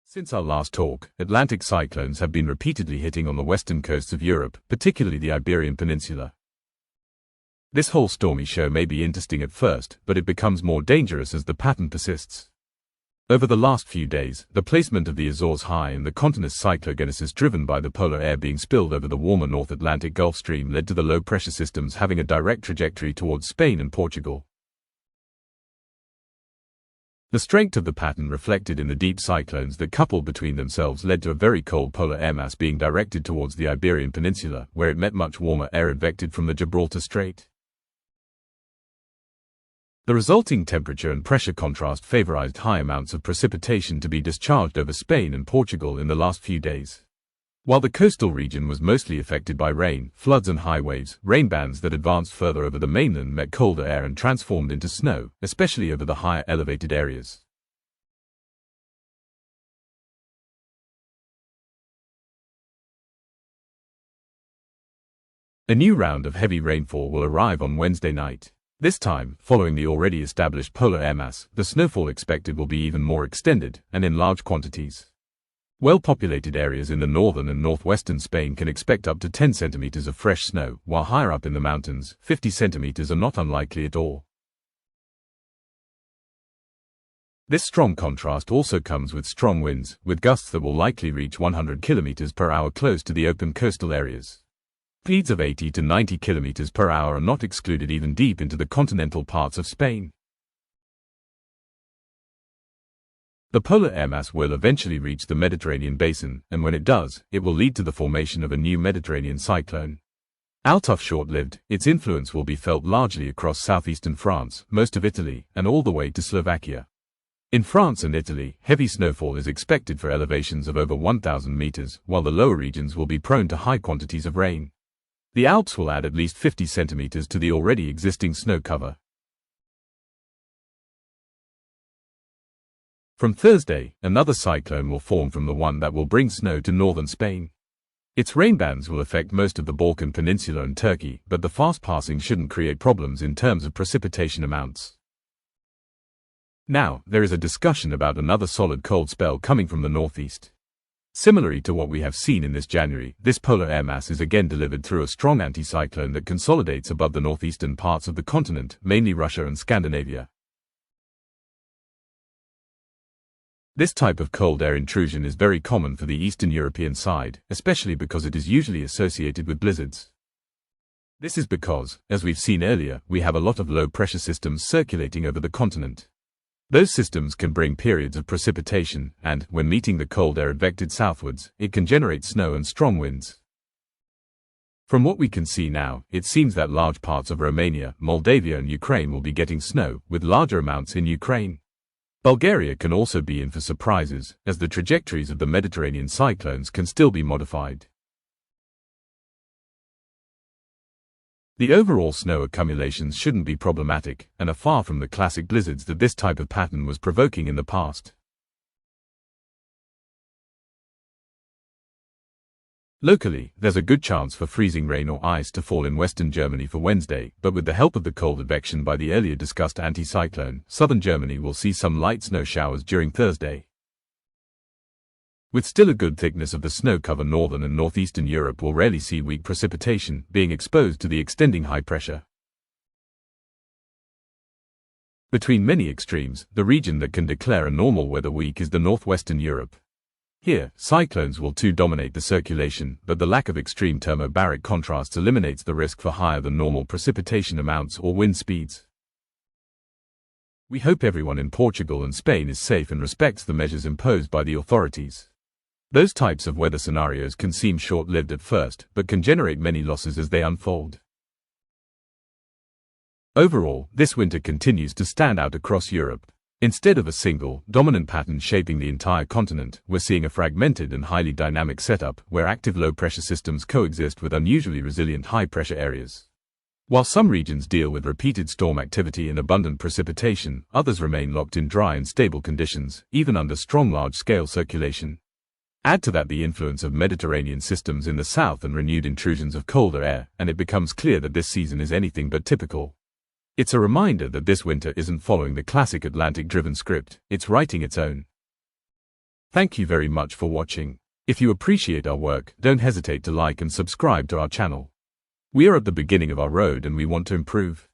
Since our last talk, Atlantic cyclones have been repeatedly hitting on the western coasts of Europe, particularly the Iberian Peninsula. This whole stormy show may be interesting at first, but it becomes more dangerous as the pattern persists. Over the last few days, the placement of the Azores High and the continus cyclogenesis driven by the polar air being spilled over the warmer North Atlantic Gulf Stream led to the low-pressure systems having a direct trajectory towards Spain and Portugal. The strength of the pattern reflected in the deep cyclones that coupled between themselves led to a very cold polar air mass being directed towards the Iberian Peninsula, where it met much warmer air advected from the Gibraltar Strait. The resulting temperature and pressure contrast favorized high amounts of precipitation to be discharged over Spain and Portugal in the last few days. While the coastal region was mostly affected by rain, floods and high waves, rain bands that advanced further over the mainland met colder air and transformed into snow, especially over the higher elevated areas. A new round of heavy rainfall will arrive on Wednesday night. This time, following the already established polar air mass, the snowfall expected will be even more extended, and in large quantities. Well-populated areas in the northern and northwestern Spain can expect up to 10 centimeters of fresh snow, while higher up in the mountains, 50 centimeters are not unlikely at all. This strong contrast also comes with strong winds, with gusts that will likely reach 100 kilometers per hour close to the open coastal areas. Speeds of 80 to 90 kilometers per hour are not excluded even deep into the continental parts of Spain. The polar air mass will eventually reach the Mediterranean basin, and when it does, it will lead to the formation of a new Mediterranean cyclone. Although short-lived, its influence will be felt largely across southeastern France, most of Italy, and all the way to Slovakia. In France and Italy, heavy snowfall is expected for elevations of over 1,000 meters, while the lower regions will be prone to high quantities of rain. The Alps will add at least 50 centimeters to the already existing snow cover. From Thursday, another cyclone will form from the one that will bring snow to northern Spain. Its rain bands will affect most of the Balkan Peninsula and Turkey, but the fast passing shouldn't create problems in terms of precipitation amounts. Now, there is a discussion about another solid cold spell coming from the northeast. Similarly to what we have seen in this January, this polar air mass is again delivered through a strong anticyclone that consolidates above the northeastern parts of the continent, mainly Russia and Scandinavia. This type of cold air intrusion is very common for the Eastern European side, especially because it is usually associated with blizzards. This is because, as we've seen earlier, we have a lot of low-pressure systems circulating over the continent. Those systems can bring periods of precipitation, and, when meeting the cold air advected southwards, it can generate snow and strong winds. From what we can see now, it seems that large parts of Romania, Moldavia and Ukraine will be getting snow, with larger amounts in Ukraine. Bulgaria can also be in for surprises, as the trajectories of the Mediterranean cyclones can still be modified. The overall snow accumulations shouldn't be problematic, and are far from the classic blizzards that this type of pattern was provoking in the past. Locally, there's a good chance for freezing rain or ice to fall in western Germany for Wednesday, but with the help of the cold advection by the earlier discussed anticyclone, southern Germany will see some light snow showers during Thursday. With still a good thickness of the snow cover, northern and northeastern Europe will rarely see weak precipitation, being exposed to the extending high pressure. Between many extremes, the region that can declare a normal weather week is the northwestern Europe. Here, cyclones will too dominate the circulation, but the lack of extreme thermobaric contrasts eliminates the risk for higher than normal precipitation amounts or wind speeds. We hope everyone in Portugal and Spain is safe and respects the measures imposed by the authorities. Those types of weather scenarios can seem short-lived at first, but can generate many losses as they unfold. Overall, this winter continues to stand out across Europe. Instead of a single, dominant pattern shaping the entire continent, we're seeing a fragmented and highly dynamic setup, where active low-pressure systems coexist with unusually resilient high-pressure areas. While some regions deal with repeated storm activity and abundant precipitation, others remain locked in dry and stable conditions, even under strong large-scale circulation. Add to that the influence of Mediterranean systems in the south and renewed intrusions of colder air, and it becomes clear that this season is anything but typical. It's a reminder that this winter isn't following the classic Atlantic-driven script, it's writing its own. Thank you very much for watching. If you appreciate our work, don't hesitate to like and subscribe to our channel. We are at the beginning of our road and we want to improve.